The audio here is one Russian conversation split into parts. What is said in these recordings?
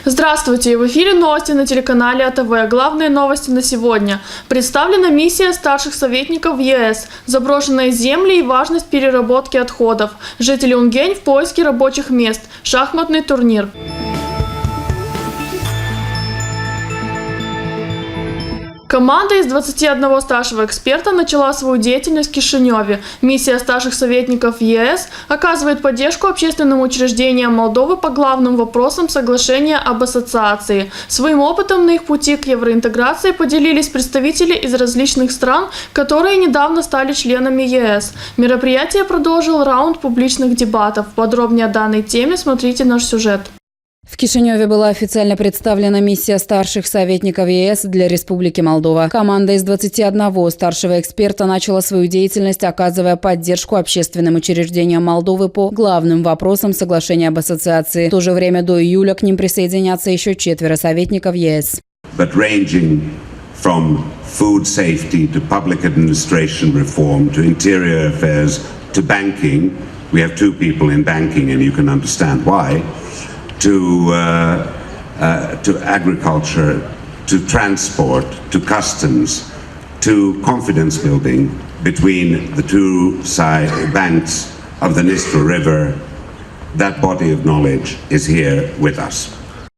Здравствуйте! В эфире новости на телеканале АТВ. Главные новости на сегодня. Представлена миссия старших советников в ЕС, заброшенные земли и важность переработки отходов. Жители Унгень в поиске рабочих мест. Шахматный турнир. Команда из 21 старшего эксперта начала свою деятельность в Кишиневе. Миссия старших советников ЕС оказывает поддержку общественным учреждениям Молдовы по главным вопросам соглашения об ассоциации. Своим опытом на их пути к евроинтеграции поделились представители из различных стран, которые недавно стали членами ЕС. Мероприятие продолжил раунд публичных дебатов. Подробнее о данной теме смотрите наш сюжет. В Кишиневе была официально представлена миссия старших советников ЕС для Республики Молдова. Команда из 21 старшего эксперта начала свою деятельность, оказывая поддержку общественным учреждениям Молдовы по главным вопросам соглашения об ассоциации. В то же время до июля к ним присоединятся еще 4 советников ЕС. But ranging from food safety to public administration reform to interior affairs to banking, we have 2 people in banking and you can understand why. To agriculture, to transport, to customs, to confidence building between the 2 banks of the Dnistr River. That body of knowledge is here with us.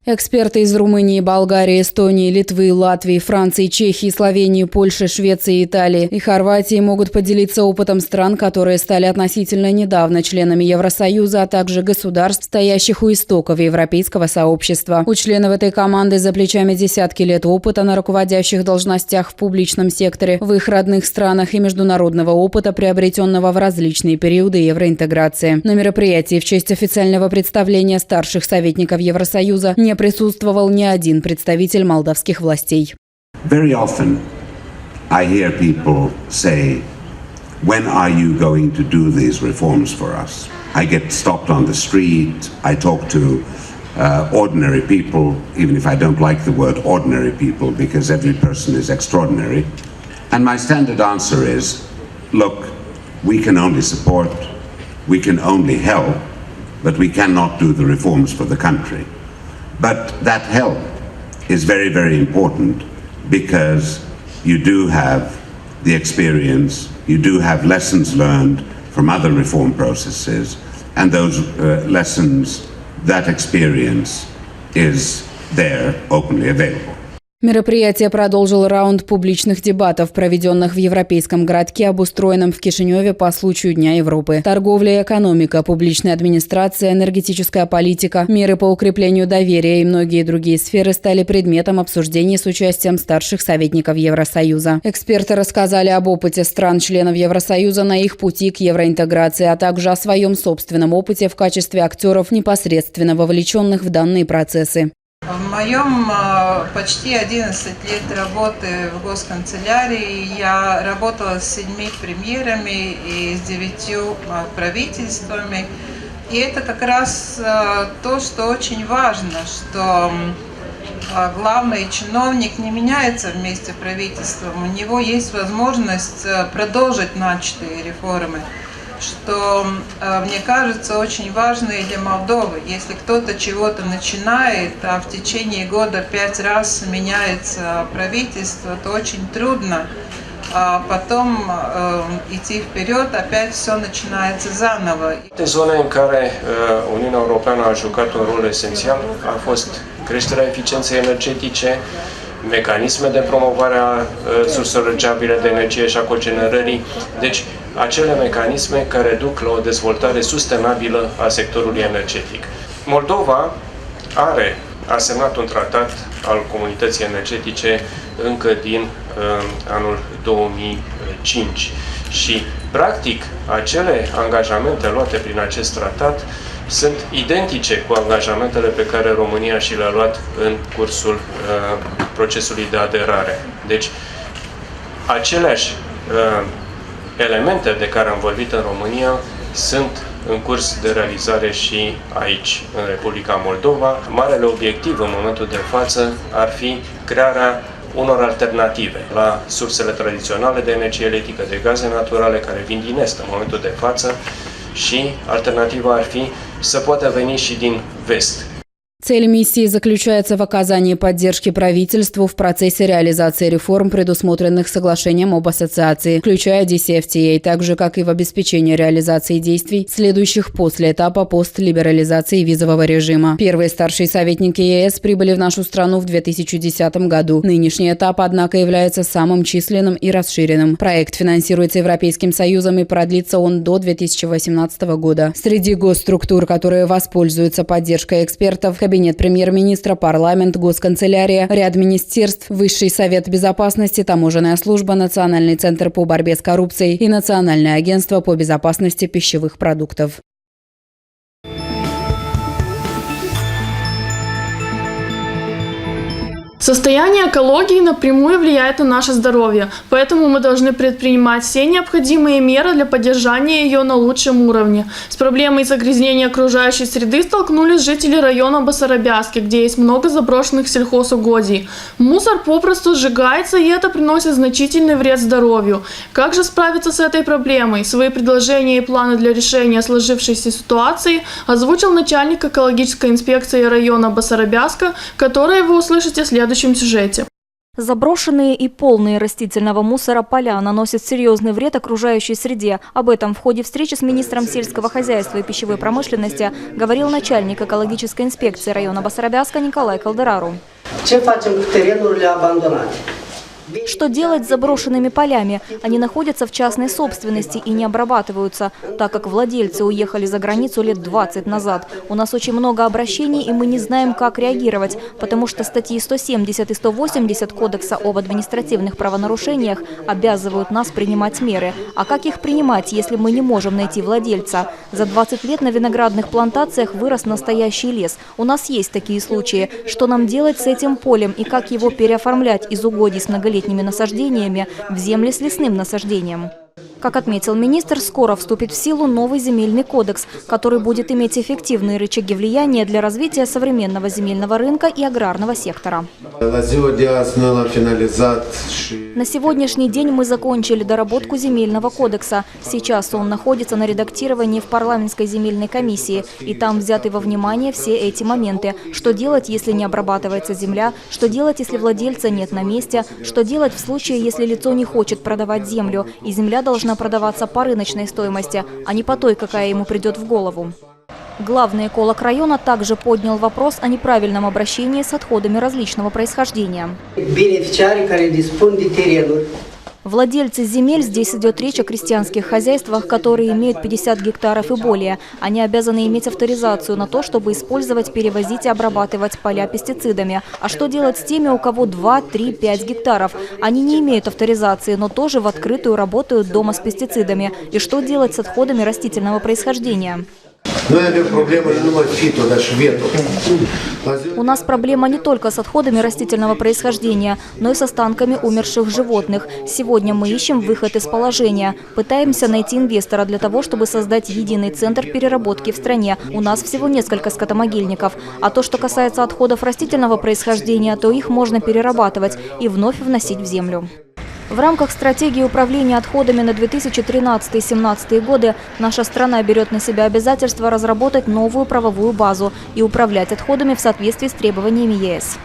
Эксперты из Румынии, Болгарии, Эстонии, Литвы, Латвии, Франции, Чехии, Словении, Польши, Швеции, Италии и Хорватии могут поделиться опытом стран, которые стали относительно недавно членами Евросоюза, а также государств, стоящих у истоков европейского сообщества. У членов этой команды за плечами десятки лет опыта на руководящих должностях в публичном секторе в их родных странах и международного опыта, приобретенного в различные периоды евроинтеграции. На мероприятии в честь официального представления старших советников Евросоюза не присутствовал ни один представитель молдавских властей. Very often I hear people say, when are you going to do these reforms for us? I get stopped on the street, I talk to ordinary people, even if I don't like the word ordinary people, because every person is extraordinary. And my standard answer is, look, we can only support, we can only help, but we cannot do the reforms for the country. But that help is very, very important because you do have the experience, you do have lessons learned from other reform processes, and those lessons, that experience is there, openly available. Мероприятие продолжил раунд публичных дебатов, проведенных в европейском городке, обустроенном в Кишиневе по случаю Дня Европы. Торговля и экономика, публичная администрация, энергетическая политика, меры по укреплению доверия и многие другие сферы стали предметом обсуждений с участием старших советников Евросоюза. Эксперты рассказали об опыте стран-членов Евросоюза на их пути к евроинтеграции, а также о своем собственном опыте в качестве актеров, непосредственно вовлеченных в данные процессы. В моем почти 11 лет работы в госканцелярии я работала с 7 премьерами и с 9 правительствами. И это как раз то, что очень важно, что главный чиновник не меняется вместе с правительством. У него есть возможность продолжить начатые реформы, что, мне кажется, очень важно и для Молдовы. Если кто-то чего-то начинает, а в течение года 5 раз меняется правительство, то очень трудно потом идти вперед, опять все начинается заново. Zone în care Uniunea Europeană a jucat un rol esențial a fost creșterea eficienței energetice, mecanisme de promovare a surselor regenerabile de energie și a cogenerării, deci acele mecanisme care duc la o dezvoltare sustenabilă a sectorului energetic. Moldova a semnat un tratat al comunității energetice încă din anul 2005 și, practic, acele angajamente luate prin acest tratat sunt identice cu angajamentele pe care România și le-a luat în cursul procesului de aderare. Deci, aceleași elemente de care am vorbit în România sunt în curs de realizare și aici, în Republica Moldova. Marele obiectiv în momentul de față ar fi crearea unor alternative la sursele tradiționale de energie electrică, de gaze naturale care vin din est în momentul de față și alternativa ar fi să poată veni și din vest. Цель миссии заключается в оказании поддержки правительству в процессе реализации реформ, предусмотренных соглашением об ассоциации, включая DCFTA, так же, как и в обеспечении реализации действий, следующих после этапа постлиберализации визового режима. Первые старшие советники ЕС прибыли в нашу страну в 2010 году. Нынешний этап, однако, является самым численным и расширенным. Проект финансируется Европейским Союзом и продлится он до 2018 года. Среди госструктур, которые воспользуются поддержкой экспертов, Кабинет премьер-министра, парламент, госканцелярия, ряд министерств, Высший совет безопасности, таможенная служба, Национальный центр по борьбе с коррупцией и Национальное агентство по безопасности пищевых продуктов. Состояние экологии напрямую влияет на наше здоровье, поэтому мы должны предпринимать все необходимые меры для поддержания ее на лучшем уровне. С проблемой загрязнения окружающей среды столкнулись жители района Басарабяски, где есть много заброшенных сельхозугодий. Мусор попросту сжигается, и это приносит значительный вред здоровью. Как же справиться с этой проблемой? Свои предложения и планы для решения сложившейся ситуации озвучил начальник экологической инспекции района Басарабяска, который вы услышите в следующем сюжете. Заброшенные и полные растительного мусора поля наносят серьезный вред окружающей среде. Об этом в ходе встречи с министром сельского хозяйства и пищевой промышленности говорил начальник экологической инспекции района Басарабяска Николай Калдерару. Что делать с заброшенными полями? Они находятся в частной собственности и не обрабатываются, так как владельцы уехали за границу лет 20 назад. У нас очень много обращений, и мы не знаем, как реагировать, потому что статьи 170 и 180 Кодекса об административных правонарушениях обязывают нас принимать меры. А как их принимать, если мы не можем найти владельца? За 20 лет на виноградных плантациях вырос настоящий лес. У нас есть такие случаи. Что нам делать с этим полем и как его переоформлять из угодий с многолетними насаждениями в земли с лесным насаждением? Как отметил министр, скоро вступит в силу новый земельный кодекс, который будет иметь эффективные рычаги влияния для развития современного земельного рынка и аграрного сектора. На сегодняшний день мы закончили доработку земельного кодекса. Сейчас он находится на редактировании в парламентской земельной комиссии, и там взяты во внимание все эти моменты. Что делать, если не обрабатывается земля, что делать, если владельца нет на месте, что делать в случае, если лицо не хочет продавать землю, и земля должна продаваться по рыночной стоимости, а не по той, какая ему придет в голову. Главный эколог района также поднял вопрос о неправильном обращении с отходами различного происхождения. Владельцы земель, здесь идет речь о крестьянских хозяйствах, которые имеют 50 гектаров и более. Они обязаны иметь авторизацию на то, чтобы использовать, перевозить и обрабатывать поля пестицидами. А что делать с теми, у кого 2, 3, 5 гектаров? Они не имеют авторизации, но тоже в открытую работают дома с пестицидами. И что делать с отходами растительного происхождения? У нас проблема не только с отходами растительного происхождения, но и с останками умерших животных. Сегодня мы ищем выход из положения. Пытаемся найти инвестора для того, чтобы создать единый центр переработки в стране. У нас всего несколько скотомогильников. А то, что касается отходов растительного происхождения, то их можно перерабатывать и вновь вносить в землю. В рамках стратегии управления отходами на 2013-2017 годы наша страна берет на себя обязательство разработать новую правовую базу и управлять отходами в соответствии с требованиями ЕС.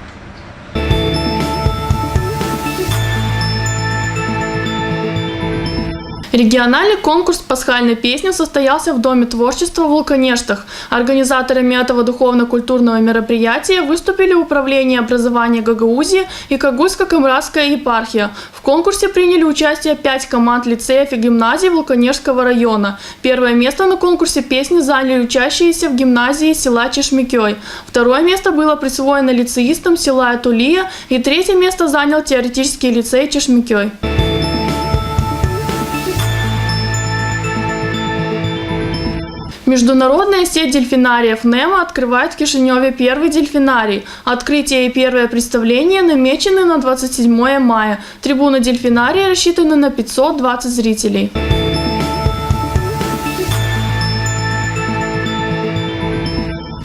Региональный конкурс пасхальной песни состоялся в Доме творчества в Луканештах. Организаторами этого духовно-культурного мероприятия выступили Управление образования Гагаузии и Когульско-Камрадская епархия. В конкурсе приняли участие 5 команд лицеев и гимназий Луканешского района. Первое место на конкурсе песни заняли учащиеся в гимназии села Чешмикёй. Второе место было присвоено лицеистам села Атулия, и третье место занял теоретический лицей Чешмикёй. Международная сеть дельфинариев «Немо» открывает в Кишиневе первый дельфинарий. Открытие и первое представление намечены на 27 мая. Трибуна дельфинария рассчитана на 520 зрителей.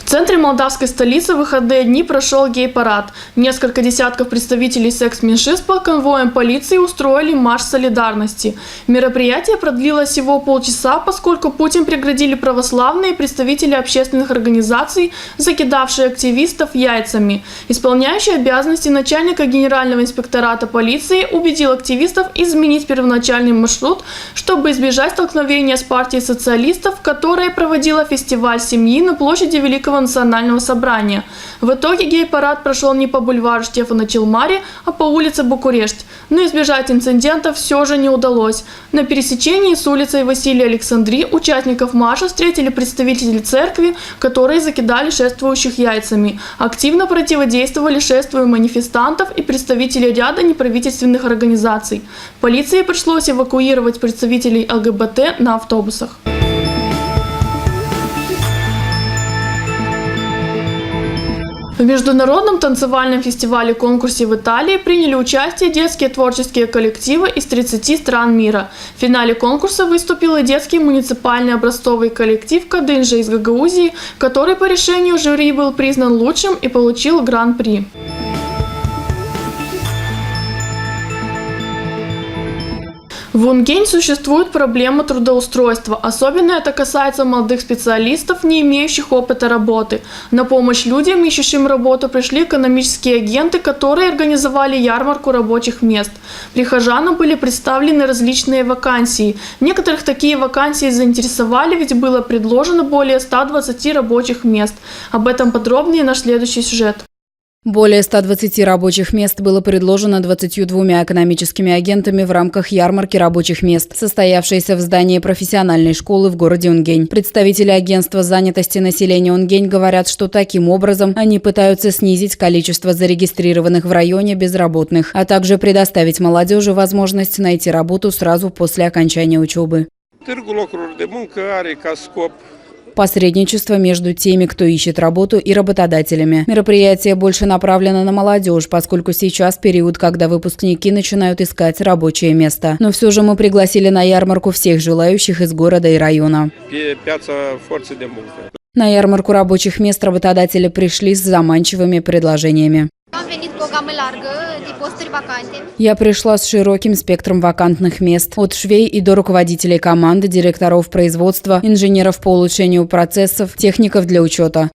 В центре молдавской столицы в выходные дни прошел гей-парад. Несколько десятков представителей секс-меньшинств под конвоем полиции устроили марш солидарности. Мероприятие продлилось всего полчаса, поскольку путем преградили православные представители общественных организаций, закидавшие активистов яйцами. Исполняющий обязанности начальника генерального инспектората полиции убедил активистов изменить первоначальный маршрут, чтобы избежать столкновения с партией социалистов, которая проводила фестиваль семьи на площади Великого национального собрания. В итоге гей-парад прошел не по бульвару Штефана Челмари, а по улице Букурешт. Но избежать инцидентов все же не удалось. На пересечении с улицей Василия Александри участников марша встретили представители церкви, которые закидали шествующих яйцами. Активно противодействовали шествию манифестантов и представители ряда неправительственных организаций. Полиции пришлось эвакуировать представителей ЛГБТ на автобусах. В международном танцевальном фестивале-конкурсе в Италии приняли участие детские творческие коллективы из 30 стран мира. В финале конкурса выступил и детский муниципальный образцовый коллектив «Кадынжа» из Гагаузии, который по решению жюри был признан лучшим и получил гран-при. В Унгень существует проблема трудоустройства. Особенно это касается молодых специалистов, не имеющих опыта работы. На помощь людям, ищущим работу, пришли экономические агенты, которые организовали ярмарку рабочих мест. Прихожанам были представлены различные вакансии. Некоторых такие вакансии заинтересовали, ведь было предложено более 120 рабочих мест. Об этом подробнее наш следующий сюжет. Более 120 рабочих мест было предложено 22 экономическими агентами в рамках ярмарки рабочих мест, состоявшейся в здании профессиональной школы в городе Унгень. Представители агентства занятости населения Унгень говорят, что таким образом они пытаются снизить количество зарегистрированных в районе безработных, а также предоставить молодежи возможность найти работу сразу после окончания учебы. Посредничество между теми, кто ищет работу, и работодателями. Мероприятие больше направлено на молодежь, поскольку сейчас период, когда выпускники начинают искать рабочее место. Но все же мы пригласили на ярмарку всех желающих из города и района. На ярмарку рабочих мест работодатели пришли с заманчивыми предложениями. Я пришла с широким спектром вакантных мест. От швей и до руководителей команды, директоров производства, инженеров по улучшению процессов, техников для учета.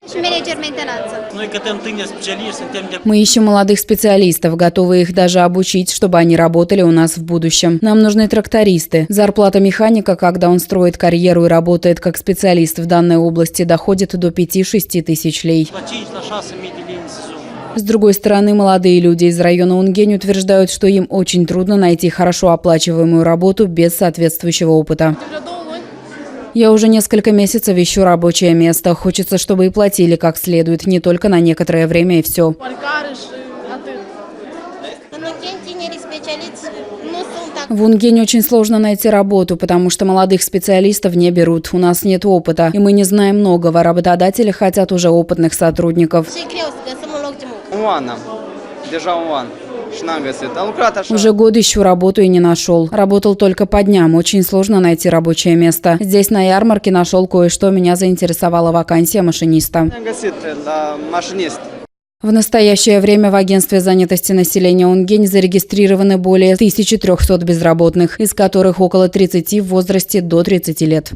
Мы ищем молодых специалистов, готовы их даже обучить, чтобы они работали у нас в будущем. Нам нужны трактористы. Зарплата механика, когда он строит карьеру и работает как специалист в данной области, доходит до 5-6 тысяч лей. С другой стороны, молодые люди из района Унгень утверждают, что им очень трудно найти хорошо оплачиваемую работу без соответствующего опыта. Я уже несколько месяцев ищу рабочее место. Хочется, чтобы и платили как следует, не только на некоторое время и все. В Унгень очень сложно найти работу, потому что молодых специалистов не берут. У нас нет опыта, и мы не знаем многого. Работодатели хотят уже опытных сотрудников. Уже год ищу работу и не нашел. Работал только по дням. Очень сложно найти рабочее место. Здесь на ярмарке нашел кое-что. Меня заинтересовала вакансия машиниста. В настоящее время в агентстве занятости населения Унгень зарегистрированы более 1300 безработных, из которых около 30 в возрасте до 30 лет.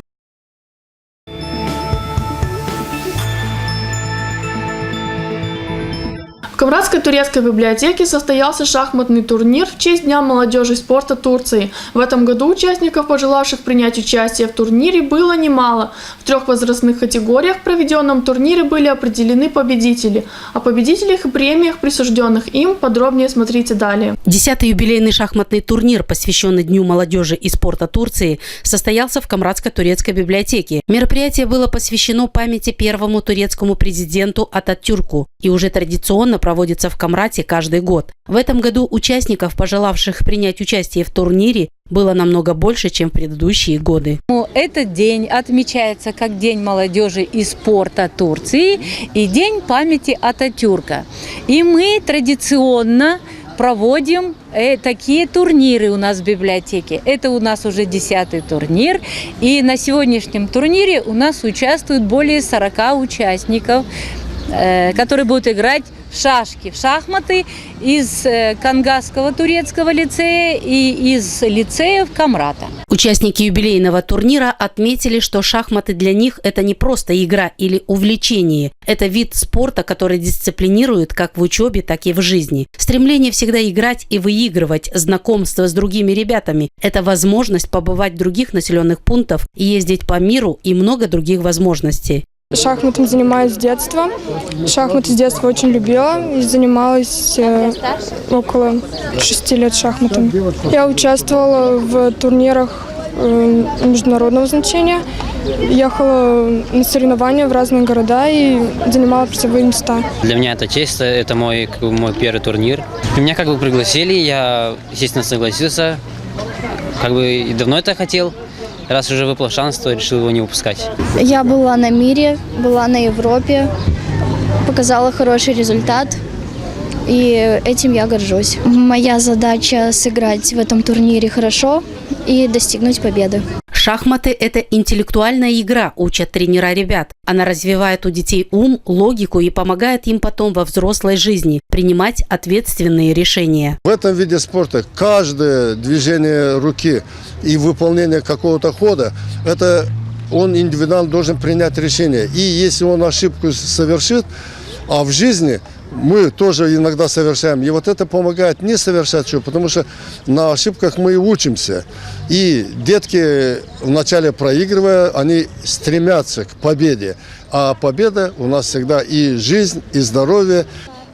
В Камрадской турецкой библиотеке состоялся шахматный турнир в честь Дня молодежи и спорта Турции. В этом году участников, пожелавших принять участие в турнире, было немало. В 3 возрастных категориях в проведенном турнире были определены победители. О победителях и премиях, присужденных им, подробнее смотрите далее. 10-й юбилейный шахматный турнир, посвященный Дню молодежи и спорта Турции, состоялся в Камрадской турецкой библиотеке. Мероприятие было посвящено памяти первому турецкому президенту Ататюрку и уже традиционно проводится в Камрате каждый год. В этом году участников, пожелавших принять участие в турнире, было намного больше, чем в предыдущие годы. Этот день отмечается как День молодежи и спорта Турции и День памяти Ататюрка. И мы традиционно проводим такие турниры у нас в библиотеке. Это у нас уже 10-й турнир. И на сегодняшнем турнире у нас участвуют более 40 участников, которые будут играть в шашки, в шахматы из Кангасского турецкого лицея и из лицеев Камрата. Участники юбилейного турнира отметили, что шахматы для них – это не просто игра или увлечение. Это вид спорта, который дисциплинирует как в учебе, так и в жизни. Стремление всегда играть и выигрывать, знакомство с другими ребятами – это возможность побывать в других населенных пунктах, ездить по миру и много других возможностей. Шахматом занимаюсь с детства. Шахматы с детства очень любила и занималась около 6 лет шахматами. Я участвовала в турнирах международного значения, ехала на соревнования в разные города и занимала призовые места. Для меня это честь, это мой первый турнир. Меня пригласили, я, естественно, согласился. И давно это хотел. Раз уже выпал шанс, то решил его не упускать. Я была на мире, была на Европе, показала хороший результат, и этим я горжусь. Моя задача сыграть в этом турнире хорошо и достигнуть победы. Шахматы – это интеллектуальная игра, учат тренера ребят. Она развивает у детей ум, логику и помогает им потом во взрослой жизни принимать ответственные решения. В этом виде спорта каждое движение руки и выполнение какого-то хода, это он индивидуально должен принять решение. И если он ошибку совершит, а в жизни мы тоже иногда совершаем. И вот это помогает не совершать ошибку, потому что на ошибках мы и учимся. И детки, вначале проигрывая, они стремятся к победе. А победа у нас всегда и жизнь, и здоровье.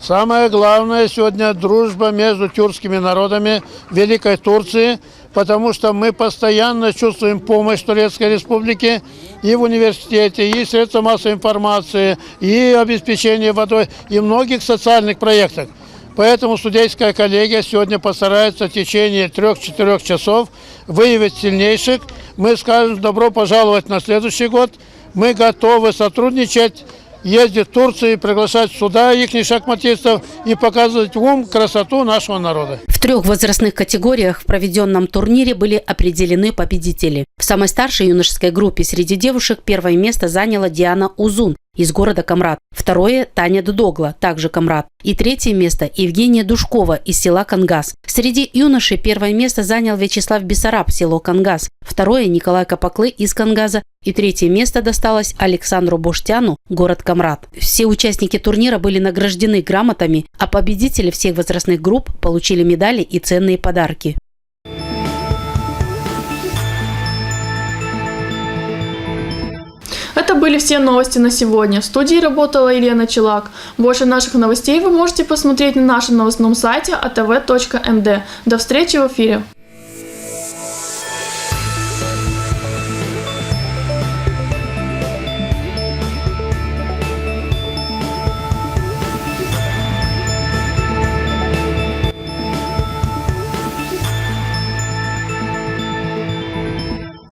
Самое главное сегодня дружба между тюркскими народами Великой Турции, потому что мы постоянно чувствуем помощь Турецкой Республики и в университете, и средства массовой информации, и обеспечение водой, и многих социальных проектах. Поэтому студенческая коллегия сегодня постарается в течение 3-4 часов выявить сильнейших. Мы скажем добро пожаловать на следующий год. Мы готовы сотрудничать, ездить в Турцию, приглашать сюда их шахматистов и показывать ум, красоту нашего народа. В 3 возрастных категориях в проведенном турнире были определены победители. В самой старшей юношеской группе среди девушек первое место заняла Диана Узун из города Камрат. Второе – Таня Дудогла, также Камрат. И 3 место – Евгения Душкова из села Кангас. Среди юношей первое место занял Вячеслав Бессараб, село Кангас. Второе – Николай Капаклы из Кангаза. И 3 место досталось Александру Боштяну, город Камрат. Все участники турнира были награждены грамотами, а победители всех возрастных групп получили медали и ценные подарки. Это были все новости на сегодня. В студии работала Елена Челак. Больше наших новостей вы можете посмотреть на нашем новостном сайте atv.md. До встречи в эфире.